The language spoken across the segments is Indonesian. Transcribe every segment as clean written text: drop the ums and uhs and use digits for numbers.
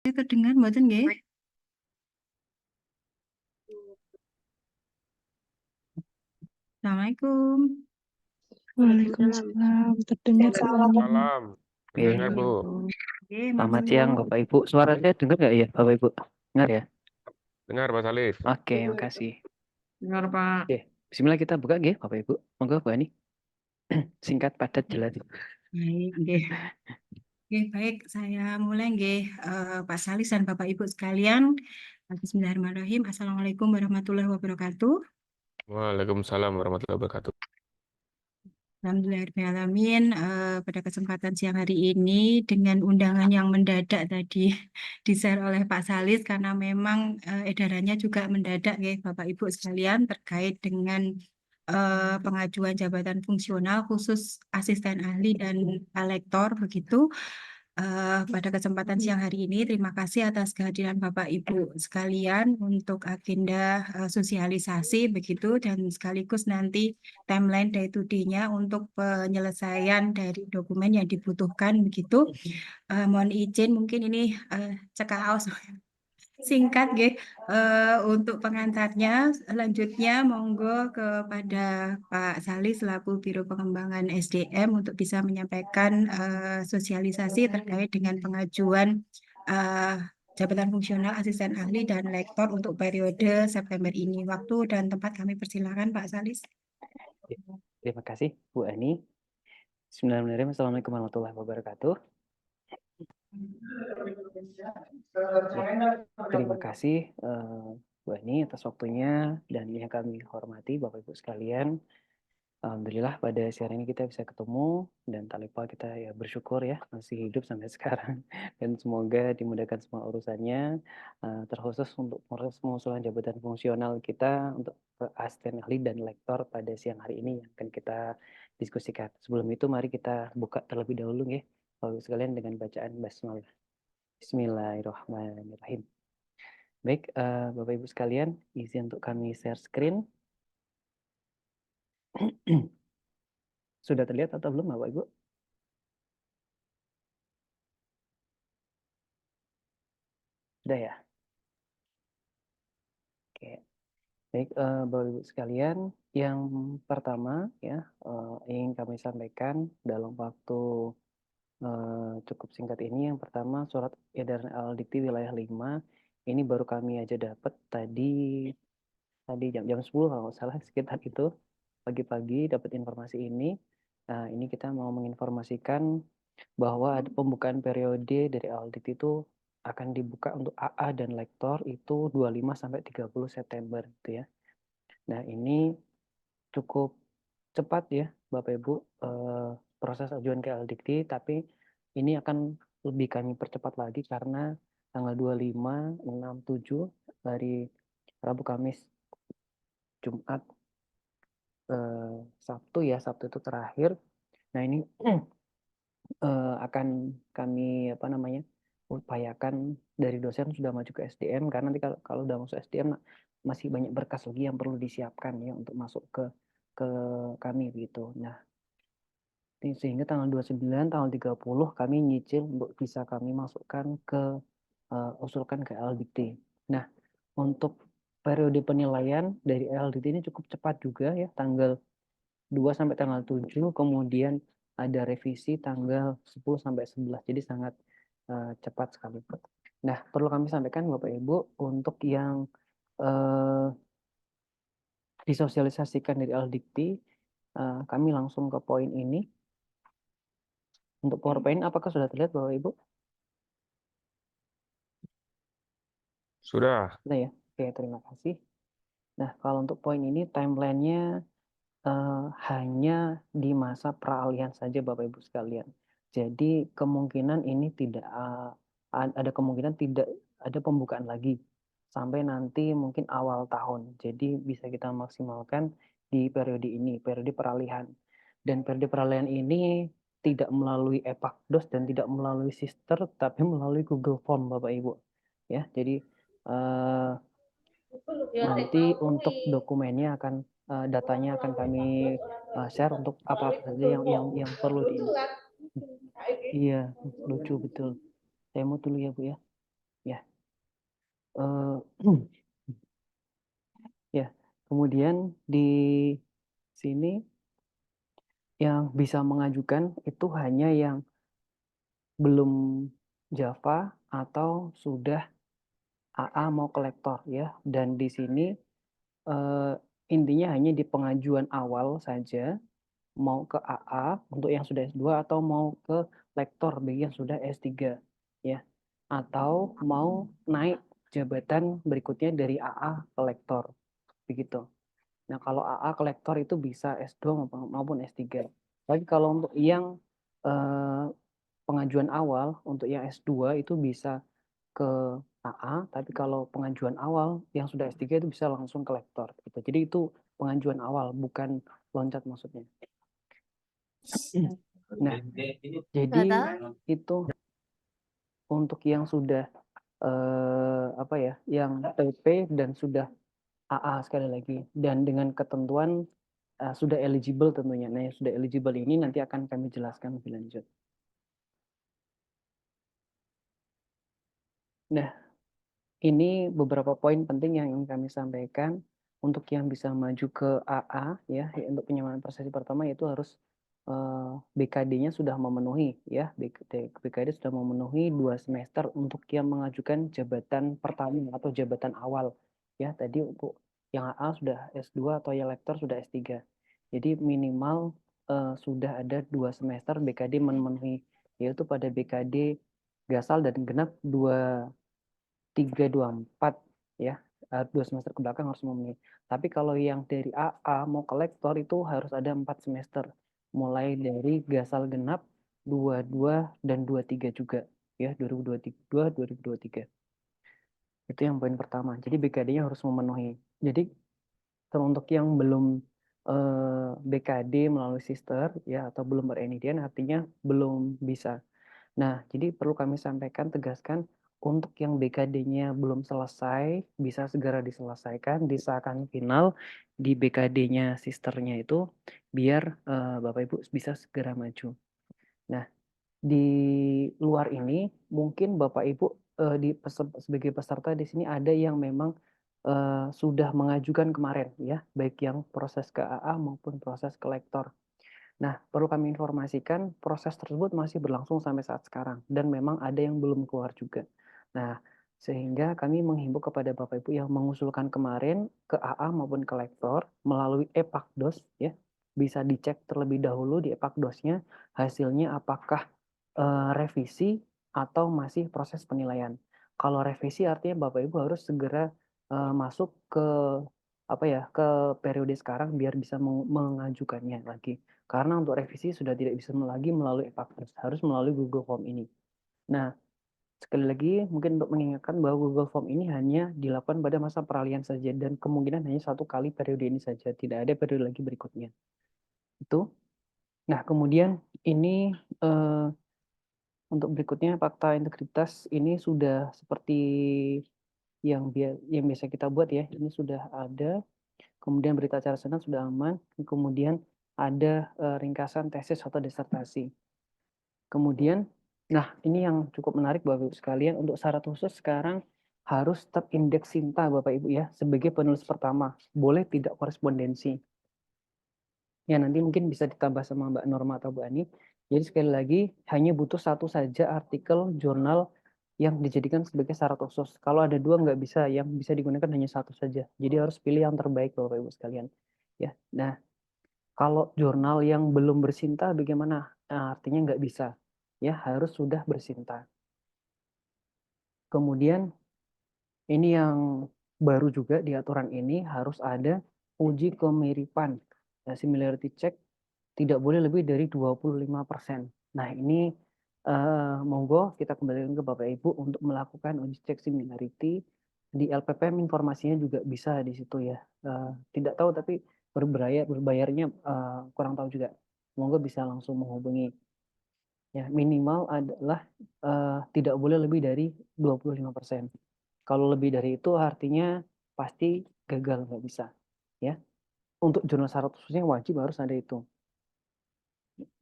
Kedengar mboten nggih? Assalamualaikum. Waalaikumsalam. Terdengar Bu Ani. Salam. Dengar Bu. Nggih, Selamat matur siang nuwun. Bapak Ibu. Suara saya dengar nggak ya Bapak Ibu? Dengar ya? Dengar Pak Salif. Oke, makasih. Dengar, Pak. Oke, bismillah kita buka nggih Bapak Ibu. Monggo Bu Ani. Singkat, padat, jelas. Baik, nggih. Nggih, baik. Saya mulai nggih, Pak Salis dan Bapak Ibu sekalian. Bismillahirrahmanirrahim. Assalamualaikum warahmatullahi wabarakatuh. Waalaikumsalam warahmatullahi wabarakatuh. Alhamdulillahirrahmanirrahim. Pada kesempatan siang hari ini dengan undangan yang mendadak tadi di-share oleh Pak Salis karena memang edarannya juga mendadak ya Bapak Ibu sekalian terkait dengan pengajuan jabatan fungsional khusus asisten ahli dan lektor begitu. Pada kesempatan siang hari ini, terima kasih atas kehadiran Bapak Ibu sekalian untuk agenda sosialisasi begitu dan sekaligus nanti timeline day to day-nya untuk penyelesaian dari dokumen yang dibutuhkan begitu. Mohon izin mungkin ini cekaos singkat nggih untuk pengantarnya. Selanjutnya monggo kepada Pak Salih selaku Biro Pengembangan SDM untuk bisa menyampaikan sosialisasi terkait dengan pengajuan jabatan fungsional asisten ahli dan lektor untuk periode September ini. Waktu dan tempat kami persilakan Pak Salis. Terima kasih Bu Ani. Bismillahirrahmanirrahim. Assalamualaikum warahmatullahi wabarakatuh. Terima kasih Bu Ani atas waktunya dan yang kami hormati Bapak Ibu sekalian. Alhamdulillah pada siang ini kita bisa ketemu dan tak lupa kita ya bersyukur ya masih hidup sampai sekarang dan semoga dimudahkan semua urusannya terkhusus untuk proses pengusulan jabatan fungsional kita untuk asisten ahli dan lektor pada siang hari ini yang akan kita diskusikan. Sebelum itu mari kita buka terlebih dahulu ya Bapak Ibu sekalian dengan bacaan basmalah. Bismillahirrahmanirrahim. Baik Bapak Ibu sekalian, izin untuk kami share screen. Sudah terlihat atau belum Bapak Ibu? Sudah ya? Oke. Baik, Bapak Ibu sekalian, yang pertama ya ingin kami sampaikan dalam waktu cukup singkat ini. Yang pertama surat edaran Al-Dikti wilayah 5 ini baru kami aja dapat tadi jam 10 kalau nggak salah sekitar itu pagi-pagi dapat informasi ini. Nah, ini kita mau menginformasikan bahwa ada pembukaan periode dari Al-Dikti itu akan dibuka untuk AA dan lektor itu 25 sampai 30 September gitu ya. Nah, ini cukup cepat ya Bapak Ibu proses ajuan ke Al-Dikti, tapi ini akan lebih kami percepat lagi karena tanggal 25, 6, 7 hari Rabu, Kamis, Jumat, Sabtu ya, Sabtu itu terakhir. Nah, ini akan kami upayakan dari dosen sudah maju ke SDM karena nanti kalau udah masuk SDM masih banyak berkas lagi yang perlu disiapkan ya untuk masuk ke kami begitu. Nah, sehingga tanggal 29, tanggal 30 kami nyicil untuk bisa kami masukkan ke usulkan ke LDT. Nah, untuk periode penilaian dari LDT ini cukup cepat juga ya, tanggal 2 sampai tanggal 7, kemudian ada revisi tanggal 10 sampai 11. Jadi sangat cepat sekali. Nah, perlu kami sampaikan Bapak Ibu untuk yang disosialisasikan dari Aldikti, kami langsung ke poin ini. Untuk PowerPoint, apakah sudah terlihat Bapak Ibu? Sudah. Sudah ya? Oke, terima kasih. Nah, kalau untuk poin ini timelinenya hanya di masa peralihan saja Bapak Ibu sekalian. Jadi kemungkinan ini tidak ada kemungkinan tidak ada pembukaan lagi sampai nanti mungkin awal tahun. Jadi bisa kita maksimalkan di periode ini, periode peralihan. Dan periode peralihan ini tidak melalui Epakdos dan tidak melalui Sister, tapi melalui Google Form Bapak Ibu. Ya, jadi nanti untuk dokumennya akan datanya akan kami share untuk apa saja yang perlu di. Iya, lucu betul. Saya mau dulu ya Bu ya. ya. Eh, ya, kemudian di sini yang bisa mengajukan itu hanya yang belum Java atau sudah AA mau kolektor ya. Dan di sini eh, intinya hanya di pengajuan awal saja, mau ke AA untuk yang sudah S2 atau mau ke lektor bagi yang sudah S3 ya. Atau mau naik jabatan berikutnya dari AA ke lektor begitu. Nah, kalau AA ke lektor itu bisa S2 maupun S3. Tapi kalau untuk yang eh, pengajuan awal untuk yang S2 itu bisa ke AA, tapi kalau pengajuan awal yang sudah S3 itu bisa langsung ke lektor gitu. Jadi itu pengajuan awal, bukan loncat maksudnya. Nah, jadi itu untuk yang sudah apa ya, yang TP dan sudah AA sekali lagi, dan dengan ketentuan sudah eligible tentunya. Nah, yang sudah eligible ini nanti akan kami jelaskan lebih lanjut. Nah, ini beberapa poin penting yang ingin kami sampaikan untuk yang bisa maju ke AA ya, untuk penyamaan prestasi pertama itu harus BKD-nya sudah memenuhi ya, BKD sudah memenuhi 2 semester untuk yang mengajukan jabatan pertama atau jabatan awal ya. Tadi untuk yang AA sudah S2 atau yang lektor sudah S3. Jadi minimal sudah ada 2 semester BKD memenuhi, yaitu pada BKD Gasal dan Genap 3, 2, 4 ya, 2 semester ke belakang harus memenuhi. Tapi kalau yang dari AA mau ke lektor itu harus ada 4 semester, mulai dari Gasal Genap 22 dan 23 juga ya, 2022 2023. Itu yang poin pertama. Jadi BKD-nya harus memenuhi. Jadi untuk yang belum BKD melalui sister ya atau belum berenidian artinya belum bisa. Nah, jadi perlu kami sampaikan, tegaskan, untuk yang BKD-nya belum selesai, bisa segera diselesaikan, disahkan final di BKD-nya sisternya itu, biar Bapak Ibu bisa segera maju. Nah, di luar ini, mungkin Bapak Ibu sebagai peserta di sini ada yang memang sudah mengajukan kemarin, ya, baik yang proses ke AA maupun proses ke lektor. Nah, perlu kami informasikan proses tersebut masih berlangsung sampai saat sekarang dan memang ada yang belum keluar juga. Nah, sehingga kami menghimbau kepada Bapak Ibu yang mengusulkan kemarin ke AA maupun ke lektor melalui Epakdos ya, bisa dicek terlebih dahulu di Epakdosnya hasilnya apakah revisi atau masih proses penilaian. Kalau revisi artinya Bapak Ibu harus segera masuk ke apa ya, ke periode sekarang biar bisa mengajukannya lagi. Karena untuk revisi sudah tidak bisa lagi melalui Epakdos, harus melalui Google Form ini. Nah, sekali lagi mungkin untuk mengingatkan bahwa Google Form ini hanya dilakukan pada masa peralihan saja dan kemungkinan hanya 1 kali periode ini saja, tidak ada periode lagi berikutnya. Itu. Nah, kemudian ini untuk berikutnya fakta integritas ini sudah seperti yang biasa kita buat ya. Ini sudah ada. Kemudian berita acara senat sudah aman. Kemudian ada ringkasan tesis atau disertasi. Kemudian, nah ini yang cukup menarik Bapak Ibu sekalian, untuk syarat khusus sekarang harus terindeks Sinta Bapak Ibu ya, sebagai penulis pertama. Boleh tidak korespondensi. Ya nanti mungkin bisa ditambah sama Mbak Norma atau Bu Ani. Jadi sekali lagi hanya butuh 1 saja artikel jurnal yang dijadikan sebagai syarat khusus. Kalau ada 2 nggak bisa, yang bisa digunakan hanya 1 saja. Jadi harus pilih yang terbaik Bapak Ibu sekalian. Ya, nah kalau jurnal yang belum bersinta bagaimana? Nah, artinya nggak bisa. Ya, harus sudah bersinta. Kemudian ini yang baru juga di aturan ini harus ada uji kemiripan. Nah, similarity check tidak boleh lebih dari 25%. Nah, ini monggo kita kembalikan ke Bapak Ibu untuk melakukan uji cek similarity. Di LPPM informasinya juga bisa di situ ya. Tidak tahu tapi berbayarnya kurang tahu juga. Monggo bisa langsung menghubungi. Ya, minimal adalah tidak boleh lebih dari 25%. Kalau lebih dari itu artinya pasti gagal, nggak bisa. Ya, untuk jurnal syarat khususnya wajib harus ada itu.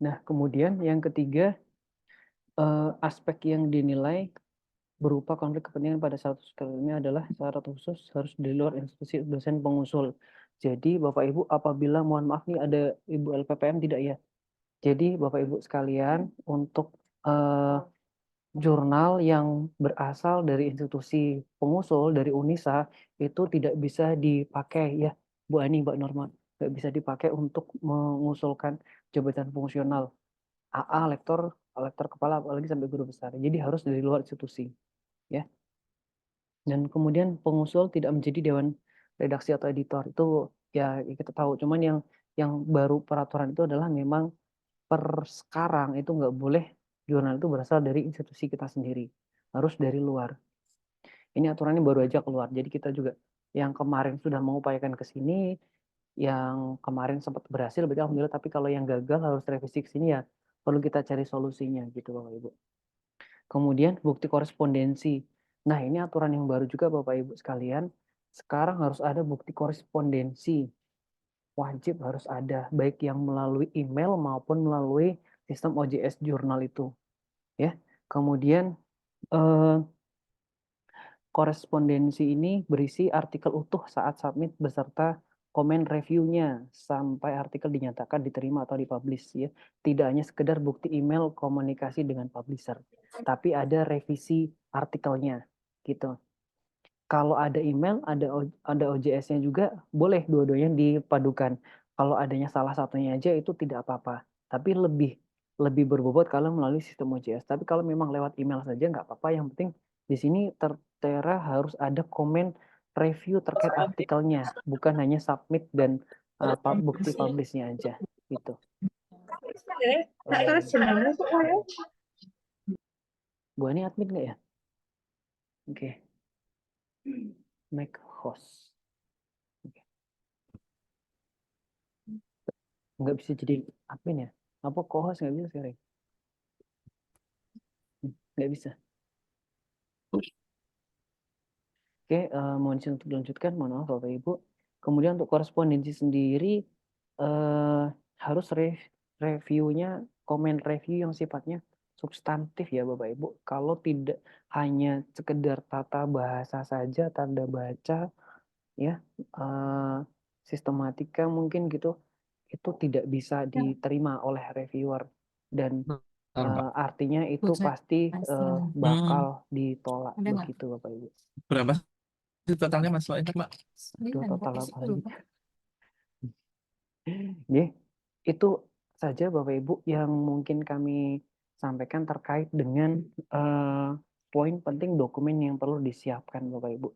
Nah, kemudian yang ketiga, aspek yang dinilai berupa konflik kepentingan pada satu ini adalah syarat khusus harus di luar institusi dosen pengusul. Jadi Bapak Ibu apabila mohon maaf nih ada Ibu LPPM tidak ya. Jadi Bapak Ibu sekalian untuk jurnal yang berasal dari institusi pengusul dari UNISA itu tidak bisa dipakai ya Bu Ani, Mbak Norma, nggak bisa dipakai untuk mengusulkan jabatan fungsional AA, lektor, lektor kepala, apalagi sampai guru besar. Jadi harus dari luar institusi ya. Dan kemudian pengusul tidak menjadi dewan redaksi atau editor itu ya kita tahu. Cuman yang baru peraturan itu adalah memang per sekarang itu nggak boleh jurnal itu berasal dari institusi kita sendiri, harus dari luar. Ini aturannya baru aja keluar. Jadi kita juga yang kemarin sudah mengupayakan ke sini, yang kemarin sempat berhasil, berarti alhamdulillah. Tapi kalau yang gagal harus revisi ke sini ya perlu kita cari solusinya gitu Bapak Ibu. Kemudian bukti korespondensi. Nah ini aturan yang baru juga Bapak Ibu sekalian. Sekarang harus ada bukti korespondensi. Wajib harus ada, baik yang melalui email maupun melalui sistem OJS jurnal itu. Ya. Kemudian korespondensi ini berisi artikel utuh saat submit beserta komen reviewnya sampai artikel dinyatakan diterima atau dipublish ya. Tidak hanya sekedar bukti email komunikasi dengan publisher, tapi ada revisi artikelnya gitu. Kalau ada email, ada OJS-nya juga, boleh dua-duanya dipadukan. Kalau adanya salah satunya aja itu tidak apa-apa. Tapi lebih berbobot kalau melalui sistem OJS. Tapi kalau memang lewat email saja nggak apa-apa. Yang penting di sini tertera harus ada komen review terkait artikelnya, bukan hanya submit dan bukti publish-nya aja. Gitu. Bu Ani admin nggak ya? Oke. Make host. Oke. Nggak bisa jadi admin ya? Apa co-host nggak bisa sekarang? Nggak bisa. Oke, mohon izin untuk dilanjutkan. Mohon maaf Bapak Ibu. Kemudian untuk korespondensi sendiri harus reviewnya, komen review yang sifatnya substantif ya Bapak Ibu. Kalau tidak hanya sekedar tata bahasa saja, tanda baca, ya, sistematika mungkin gitu, itu tidak bisa diterima oleh reviewer dan artinya itu pasti bakal ditolak begitu Bapak Ibu. Berapa sih totalnya Mas Soein, Mbak? Itu total apa lagi? Ya, itu saja Bapak Ibu yang mungkin kami sampaikan terkait dengan poin penting dokumen yang perlu disiapkan Bapak Ibu.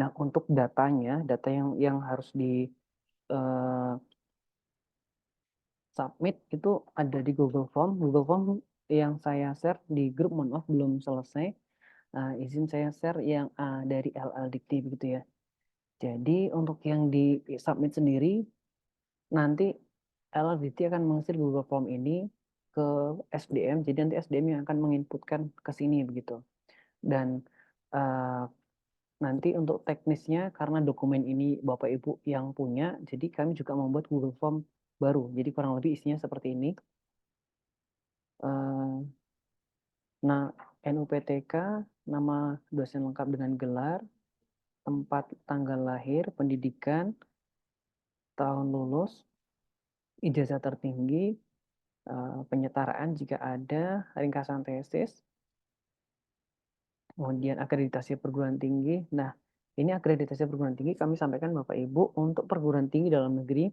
Nah, untuk datanya, data yang harus di submit itu ada di Google Form. Google Form yang saya share di grup, mohon maaf belum selesai. Izin saya share yang dari LLDikti begitu ya. Jadi untuk yang di submit sendiri, nanti LLDikti akan mengisi Google Form ini ke SDM. Jadi nanti SDM yang akan menginputkan ke sini begitu. Dan nanti untuk teknisnya karena dokumen ini Bapak Ibu yang punya, jadi kami juga membuat Google Form baru. Jadi kurang lebih isinya seperti ini. Nah, NUPTK, nama dosen lengkap dengan gelar, tempat tanggal lahir, pendidikan, tahun lulus, ijazah tertinggi, penyetaraan jika ada, ringkasan tesis, kemudian akreditasi perguruan tinggi. Nah, ini akreditasi perguruan tinggi kami sampaikan Bapak Ibu untuk perguruan tinggi dalam negeri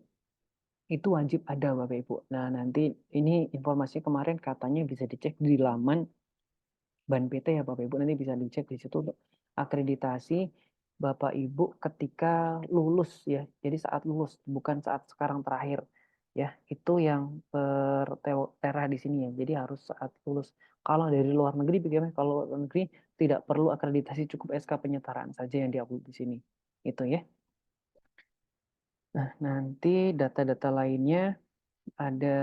itu wajib ada Bapak Ibu. Nah, nanti ini informasi kemarin katanya bisa dicek di laman Ban PT ya Bapak Ibu, nanti bisa dicek di situ akreditasi Bapak Ibu ketika lulus ya. Jadi saat lulus, bukan saat sekarang terakhir ya. Itu yang tertera di sini ya. Jadi harus saat lulus. Kalau dari luar negeri bagaimana? Kalau luar negeri tidak perlu akreditasi, cukup SK penyetaraan saja yang diupload di sini. Itu ya. Nah, nanti data-data lainnya ada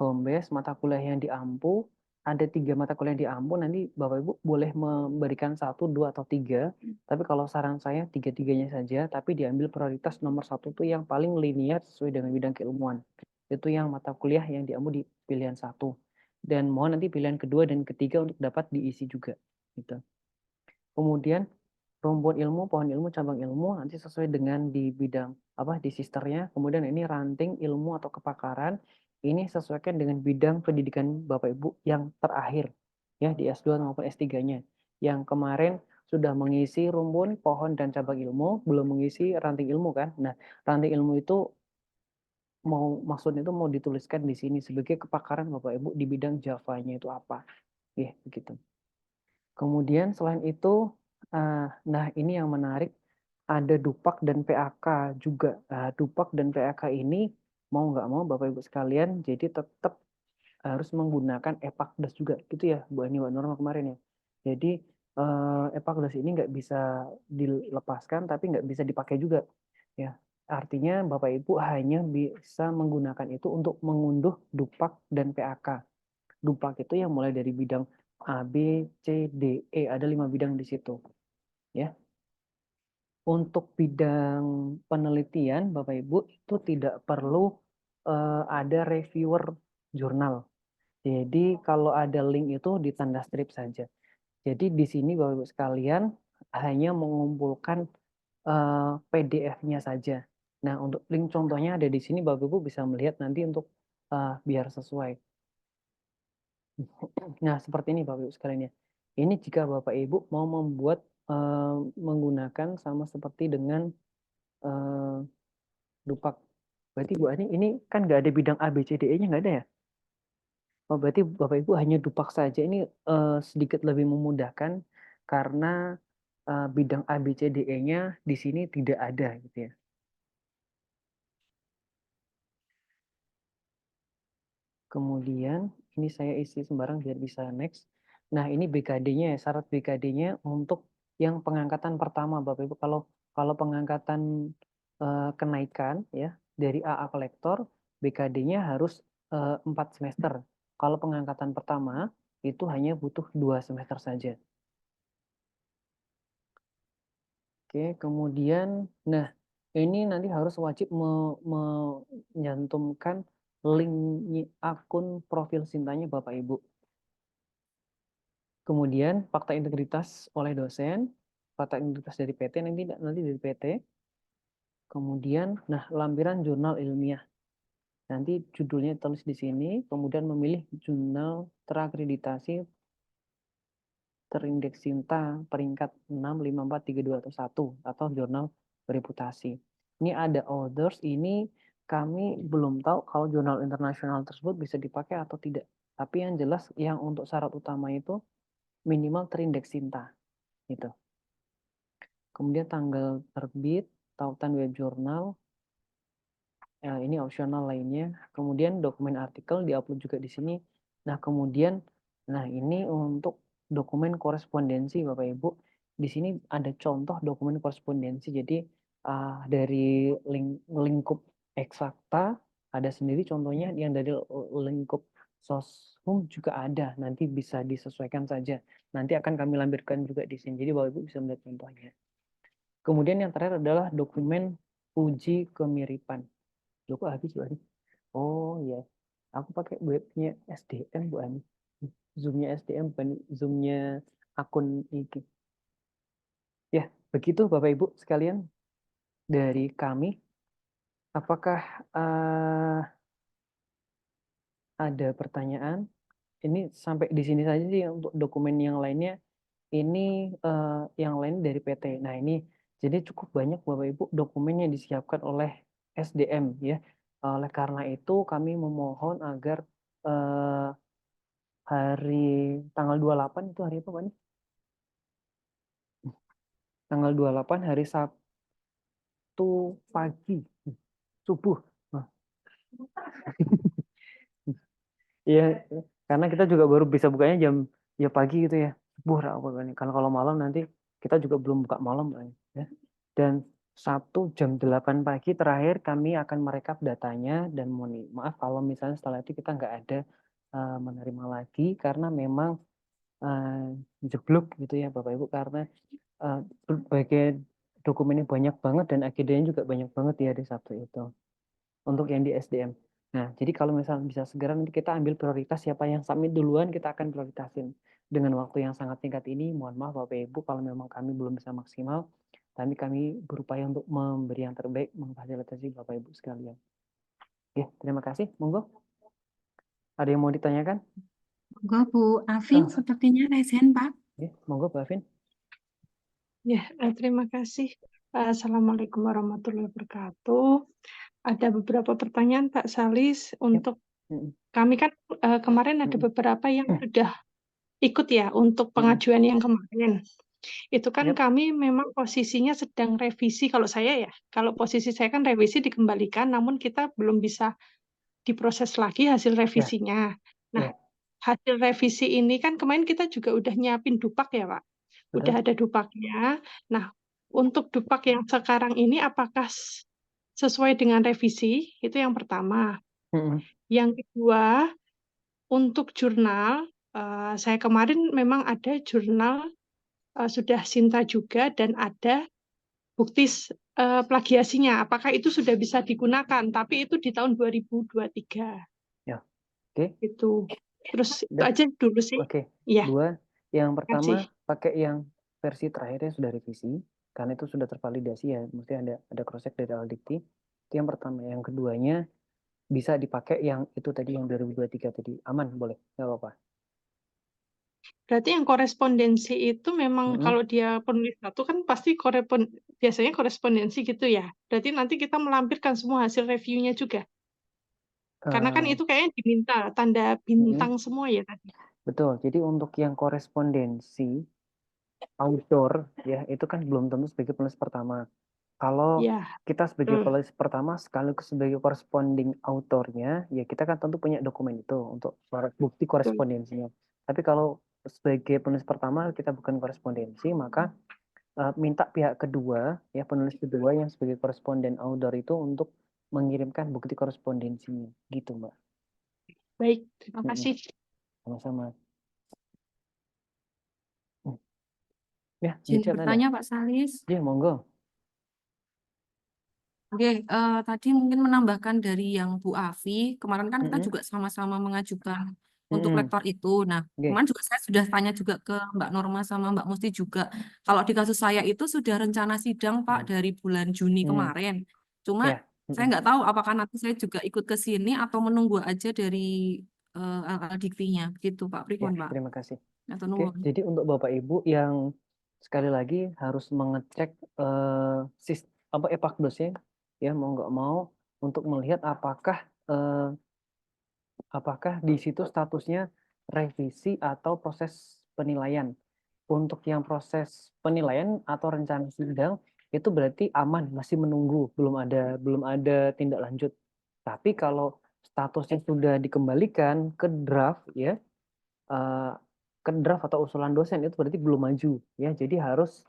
home base, mata kuliah yang diampu, ada 3 mata kuliah yang diampu, nanti Bapak Ibu boleh memberikan 1, 2, atau 3, tapi kalau saran saya 3-3-nya saja, tapi diambil prioritas nomor 1 itu yang paling linear sesuai dengan bidang keilmuan. Itu yang mata kuliah yang diampu di pilihan 1. Dan mohon nanti pilihan kedua dan ketiga untuk dapat diisi juga. Gitu. Kemudian rumpun ilmu, pohon ilmu, cabang ilmu nanti sesuai dengan di bidang apa di sisternya. Kemudian ini ranting ilmu atau kepakaran. Ini sesuaikan dengan bidang pendidikan Bapak Ibu yang terakhir ya di S2 maupun S3-nya. Yang kemarin sudah mengisi rumpun, pohon dan cabang ilmu, belum mengisi ranting ilmu kan. Nah, ranting ilmu itu maksudnya itu mau dituliskan di sini sebagai kepakaran Bapak Ibu di bidang Java-nya itu apa. Ya, begitu. Kemudian selain itu, nah ini yang menarik, ada Dupak dan PAK juga. Dupak dan PAK ini mau nggak mau Bapak Ibu sekalian, jadi tetap harus menggunakan EPAKDAS juga, gitu ya Bu Ani, Mbak Norma kemarin ya. Jadi EPAKDAS ini nggak bisa dilepaskan, tapi nggak bisa dipakai juga. Ya, artinya Bapak Ibu hanya bisa menggunakan itu untuk mengunduh Dupak dan PAK. Dupak itu yang mulai dari bidang A, B, C, D, E. Ada 5 bidang di situ. Ya. Untuk bidang penelitian, Bapak Ibu, itu tidak perlu ada reviewer jurnal. Jadi kalau ada link itu ditanda strip saja. Jadi di sini Bapak Ibu sekalian hanya mengumpulkan PDF-nya saja. Nah, untuk link contohnya ada di sini, Bapak Ibu bisa melihat nanti untuk biar sesuai. Nah, seperti ini Bapak Ibu sekalian ya. Ini jika Bapak Ibu mau membuat menggunakan sama seperti dengan Dupak. Berarti Bu Ani ini kan nggak ada bidang A, B, C, D, E-nya nggak ada ya? Oh, berarti Bapak Ibu hanya Dupak saja. Ini sedikit lebih memudahkan karena bidang A, B, C, D, E-nya di sini tidak ada gitu ya. Kemudian ini saya isi sembarang biar bisa next. Nah, ini BKD-nya ya, syarat BKD-nya untuk yang pengangkatan pertama Bapak Ibu. Kalau pengangkatan kenaikan ya dari AA kolektor, BKD-nya harus 4 semester. Kalau pengangkatan pertama itu hanya butuh 2 semester saja. Oke, kemudian nah ini nanti harus wajib menyantumkan link akun profil Sintanya Bapak Ibu. Kemudian fakta integritas oleh dosen, fakta integritas dari PT nanti dari PT. Kemudian nah lampiran jurnal ilmiah. Nanti judulnya tulis di sini, kemudian memilih jurnal terakreditasi terindeks Sinta peringkat 6, 5, 4, 3, 2, atau 1 atau jurnal bereputasi. Ini ada others, ini kami belum tahu kalau jurnal internasional tersebut bisa dipakai atau tidak. Tapi yang jelas yang untuk syarat utama itu minimal terindeks Sinta. Gitu. Kemudian tanggal terbit, tautan web jurnal, ini opsional lainnya. Kemudian dokumen artikel diupload juga di sini. Nah, kemudian, nah ini untuk dokumen korespondensi Bapak Ibu. Di sini ada contoh dokumen korespondensi. Jadi dari lingkup eksakta ada sendiri contohnya, yang dari lingkup soshum juga ada. Nanti bisa disesuaikan saja. Nanti akan kami lampirkan juga di sini. Jadi Bapak Ibu bisa melihat contohnya. Kemudian yang terakhir adalah dokumen uji kemiripan. Loh, kok habis Bu Ani? Oh iya, aku pakai webnya SDM Bu Ani. Zoom-nya SDM bukan Zoom-nya akun ini. Ya, begitu Bapak Ibu sekalian dari kami. Apakah ada pertanyaan? Ini sampai di sini saja sih untuk dokumen yang lainnya. Ini yang lain dari PT. Nah ini jadi cukup banyak Bapak Ibu dokumen yang disiapkan oleh SDM ya. Oleh karena itu kami memohon agar hari tanggal 28 itu hari apa Pak nih? Tanggal 28 hari Sabtu pagi subuh. Iya, karena kita juga baru bisa bukanya jam ya pagi gitu ya. Subuh apa kan. Karena kalau malam nanti kita juga belum buka malam ya. Dan Sabtu jam 8 pagi terakhir kami akan merekap datanya dan mohon maaf kalau misalnya setelah itu kita nggak ada menerima lagi karena memang jeblok gitu ya Bapak Ibu karena berbagai dokumennya banyak banget dan agendanya juga banyak banget ya di Sabtu itu untuk yang di SDM. Nah, jadi kalau misalnya bisa segera nanti kita ambil prioritas siapa yang submit duluan kita akan prioritasin. dengan waktu yang sangat singkat ini, mohon maaf Bapak Ibu kalau memang kami belum bisa maksimal, tapi kami berupaya untuk memberi yang terbaik, memfasilitasi Bapak Ibu sekalian. Oke, terima kasih. Monggo. Ada yang mau ditanyakan? Monggo Bu Afin, sepertinya resen Pak. Oke, monggo Bu Afin. Ya, terima kasih. Assalamualaikum warahmatullahi wabarakatuh. Ada beberapa pertanyaan Pak Salis untuk Mm-mm. kami kan kemarin ada Mm-mm. beberapa yang sudah ikut ya untuk Mm-mm. pengajuan yang kemarin. Itu kan Yep. kami memang posisinya sedang revisi kalau saya ya. Kalau posisi saya kan revisi dikembalikan, namun kita belum bisa diproses lagi hasil revisinya. Nah, Ya. hasil revisi ini kan kemarin kita juga udah nyiapin dupak ya Pak. Udah Betul. ada dupaknya. Nah, untuk dupak yang sekarang ini apakah sesuai dengan revisi? Itu yang pertama. Mm-mm. Yang kedua, untuk jurnal, saya kemarin memang ada jurnal sudah Sinta juga dan ada bukti plagiasinya. Apakah itu sudah bisa digunakan? Tapi itu di tahun 2023. Ya. Oke. Itu. Terus itu Udah. aja dulu sih. Oke. Iya, Dua. Yang terima pertama kasih. pakai yang versi terakhirnya sudah revisi, karena itu sudah tervalidasi ya, mesti ada cross check dari Aldikti. Itu yang pertama. Yang keduanya bisa dipakai yang itu tadi yang 2023 tadi, aman, boleh, nggak apa-apa. Berarti yang korespondensi itu memang Mm-mm. kalau dia penulis satu kan pasti biasanya korespondensi gitu ya. Berarti nanti kita melampirkan semua hasil reviewnya juga. Karena kan Eh, itu kayaknya diminta tanda bintang semua ya tadi. betul. Jadi untuk yang korespondensi outdoor ya itu kan belum tentu sebagai penulis pertama. Kalau Ya, kita sebagai betul. penulis pertama sekaligus sebagai corresponding autornya, ya kita kan tentu punya dokumen itu untuk bukti Betul. korespondensinya. Tapi kalau sebagai penulis pertama kita bukan korespondensi, maka minta pihak kedua, ya penulis kedua yang sebagai koresponden author itu untuk mengirimkan bukti korespondensinya, gitu Mbak. Baik, terima Mm-mm. kasih. Sama-sama. Ya, Izin Richard ada. bertanya Pak Salis. Ya, monggo. Oke, tadi mungkin menambahkan dari yang Bu Afi, kemarin kan kita Mm-mm. juga sama-sama mengajukan untuk Mm-mm. lektor itu. Nah, Oke. kemarin juga saya sudah tanya juga ke Mbak Norma sama Mbak Musti juga. Kalau di kasus saya itu sudah rencana sidang Pak dari bulan Juni kemarin. Cuma Ya. saya nggak tahu apakah nanti saya juga ikut ke sini atau menunggu aja dari diktinya, gitu Pak. Ya, Pripun Pak? terima kasih. Atau Oke, nunggu. jadi untuk Bapak Ibu yang sekali lagi harus mengecek EPAKDOS-nya ya mau nggak mau untuk melihat apakah di situ statusnya revisi atau proses penilaian. Untuk yang proses penilaian atau rencana sidang itu berarti aman, masih menunggu, belum ada tindak lanjut. Tapi kalau statusnya sudah dikembalikan ke draft ya, ke draft atau usulan dosen itu berarti belum maju ya. Jadi harus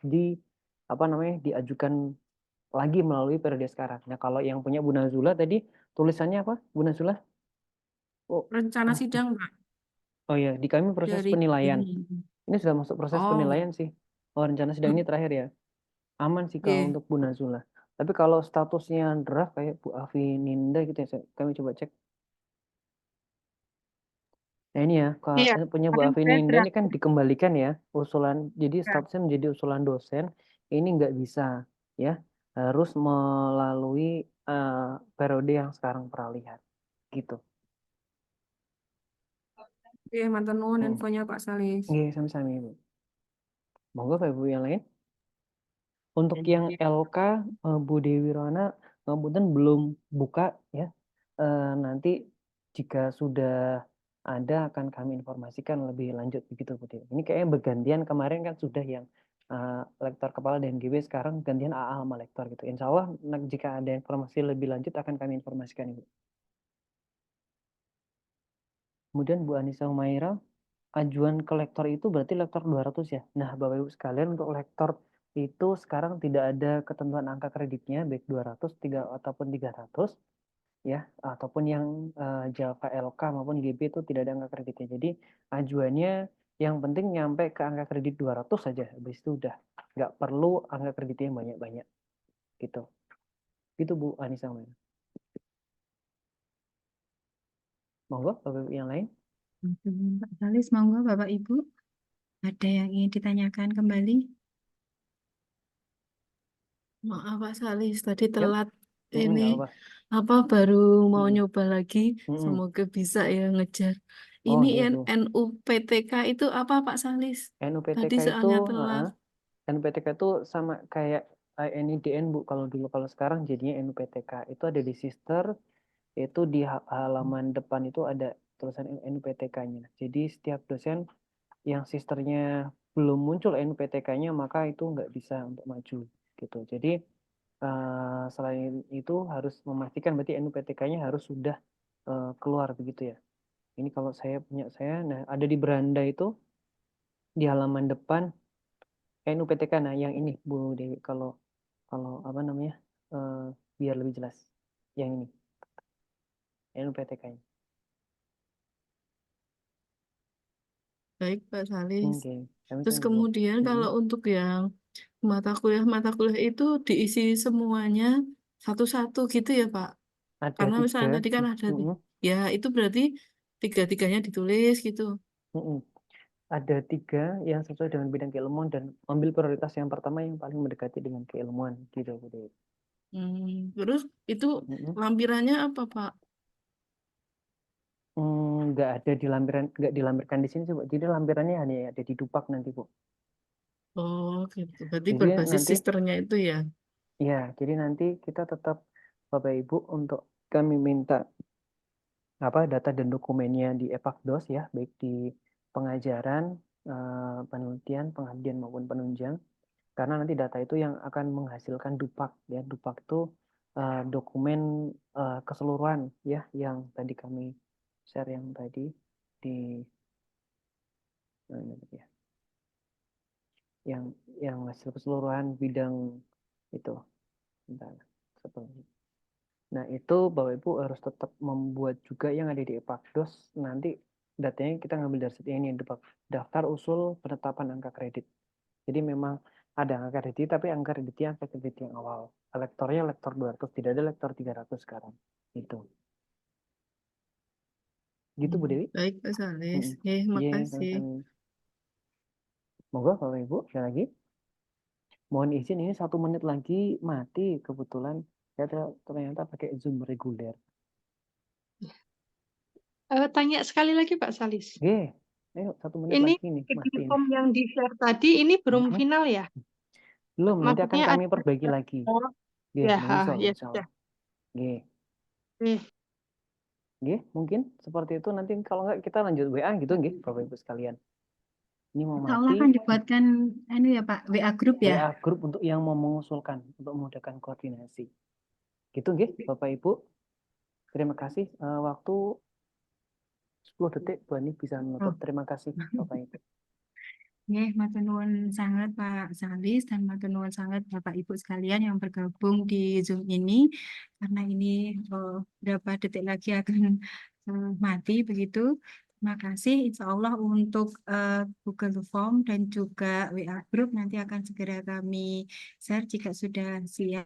diajukan lagi melalui periode sekarang. Nah, kalau yang punya Bu Nazula tadi tulisannya apa, Bu Nazula? Oh, Rencana sidang Pak oh ya, di kami proses dari penilaian. ini. Ini sudah masuk proses Oh, penilaian sih. Oh, rencana sidang ini terakhir ya. Aman sih kalau oke. untuk Bu Nazula. Tapi kalau statusnya draft kayak Bu Afi Ninda gitu ya, kami coba cek. Nah ini ya, Iya, punya Bu kemarin Afi saya Ninda ini kan dikembalikan ya, usulan. Jadi draft. statusnya menjadi usulan dosen. Ini nggak bisa ya, harus melalui periode yang sekarang peralihan, gitu. Oke, mantan nuwun infonya Pak Salis. Oke, sami-sami Ibu. Monggo Pak Ibu yang lain. Untuk yang LK Bu Dewi Rona kemudian belum buka ya. Nanti jika sudah ada akan kami informasikan lebih lanjut begitu Bu Dewi. Ini kayaknya bergantian, kemarin kan sudah yang lektor kepala DNGB, sekarang gantian AA sama lektor gitu. Insya Allah jika ada informasi lebih lanjut akan kami informasikan Ibu. Kemudian Bu Anissa Humaira, ajuan ke lektor itu berarti lektor 200 ya. Nah, Bapak Ibu sekalian, untuk lektor itu sekarang tidak ada ketentuan angka kreditnya, baik 200, 3 ataupun 300 ya, ataupun yang Java LK maupun GB itu tidak ada angka kreditnya. Jadi ajuannya yang penting nyampe ke angka kredit 200 saja, habis itu udah nggak perlu angka kreditnya yang banyak-banyak gitu. Itu Bu Anissa. Monggo Bapak Ibu yang lain. Pak Salis, monggo Bapak Ibu. Ada yang ingin ditanyakan kembali? Maaf Pak Salis, tadi Yap, telat nggak ini apa-apa. baru mau Mm-mm, nyoba lagi. mm-mm. Semoga bisa ya ngejar. Oh Ini gitu. NUPTK itu apa Pak Salis? NUPTK Tadi itu, soalnya telat. NUPTK itu sama kayak NIDN Bu. Kalau dulu, kalau sekarang jadinya NUPTK. Itu ada di Sister, itu di halaman depan itu ada tulisan NUPTK-nya. Jadi setiap dosen yang sisternya belum muncul NUPTK-nya, maka itu nggak bisa untuk maju gitu. Jadi selain itu harus memastikan berarti NUPTK-nya harus sudah keluar begitu ya. Ini kalau saya punya saya, nah ada di beranda itu di halaman depan NUPTK. Nah yang ini Bu Dewi, kalau kalau apa namanya, eh, biar lebih jelas, yang ini NUPTK-nya. Baik Pak Salis. Oke, kami Terus sambil Bu. kemudian kalau untuk yang mata kuliah itu diisi semuanya satu-satu gitu ya Pak? Ada Karena misalnya 3. tadi kan ada Mm-mm, ya itu berarti tiga-tiganya ditulis gitu. mm-mm. Ada 3 yang sesuai dengan bidang keilmuan dan ambil prioritas yang pertama yang paling mendekati dengan keilmuan gitu Bu Dewi. Terus itu Mm-mm. lampirannya apa Pak? Nggak ada di lampiran, nggak dilampirkan di sini sih Bu. Jadi lampirannya hanya ada di Dupak nanti Bu. Oh gitu. Berarti Jadi berbasis nanti sisternya itu ya. ya, jadi nanti kita tetap Bapak Ibu untuk kami minta apa data dan dokumennya di Epakdos ya, baik di pengajaran, penelitian, pengabdian maupun penunjang. Karena nanti data itu yang akan menghasilkan Dupak ya. Dupak itu dokumen keseluruhan ya yang tadi kami share yang tadi di ya, yang hasil keseluruhan bidang itu. Bentar, sebelum. Nah, itu Bapak Ibu harus tetap membuat juga yang ada di Epakdos. Nanti datanya kita ngambil dari situ ini, daftar usul penetapan angka kredit. Jadi memang ada angka kredit, tapi angka kreditnya angka kredit yang awal. Lektornya lektor 200, tidak ada lektor 300 sekarang. Itu. Gitu Bu Dewi. Baik Pak Salis. Iya, Makasih. kami. Moga Bapak Ibu, sekali lagi. Mohon izin ini 1 menit lagi mati kebetulan. Saya ternyata pakai Zoom reguler. Tanya sekali lagi Pak Salis. Oke, ayo 1 menit Ini lagi nih mati. form yang di-share tadi ini belum final ya? Belum, nanti akan Maksudnya kami ada perbaiki lagi. oh, Oke, ya, menyusul, ya insya sudah. Allah. Oke. Eh, Oke, mungkin seperti itu. Nanti kalau nggak kita lanjut WA gitu, nggih, Bapak Ibu sekalian. Ini mau Insya Allah mati. akan dibuatkan ini ya Pak, WA group ya. WA grup untuk yang mau mengusulkan, untuk memudahkan koordinasi. Gitu, nggih, Bapak Ibu. Terima kasih. Waktu 10 detik, Bu Ani bisa menutup. Oh. Terima kasih, Bapak Ibu. Nggih, matur nuwun sangat Pak Salis dan matur nuwun sangat Bapak Ibu sekalian yang bergabung di Zoom ini. Karena ini berapa detik lagi akan mati begitu. Terima kasih. Insya Allah untuk Google Form dan juga WA Group nanti akan segera kami share jika sudah siap.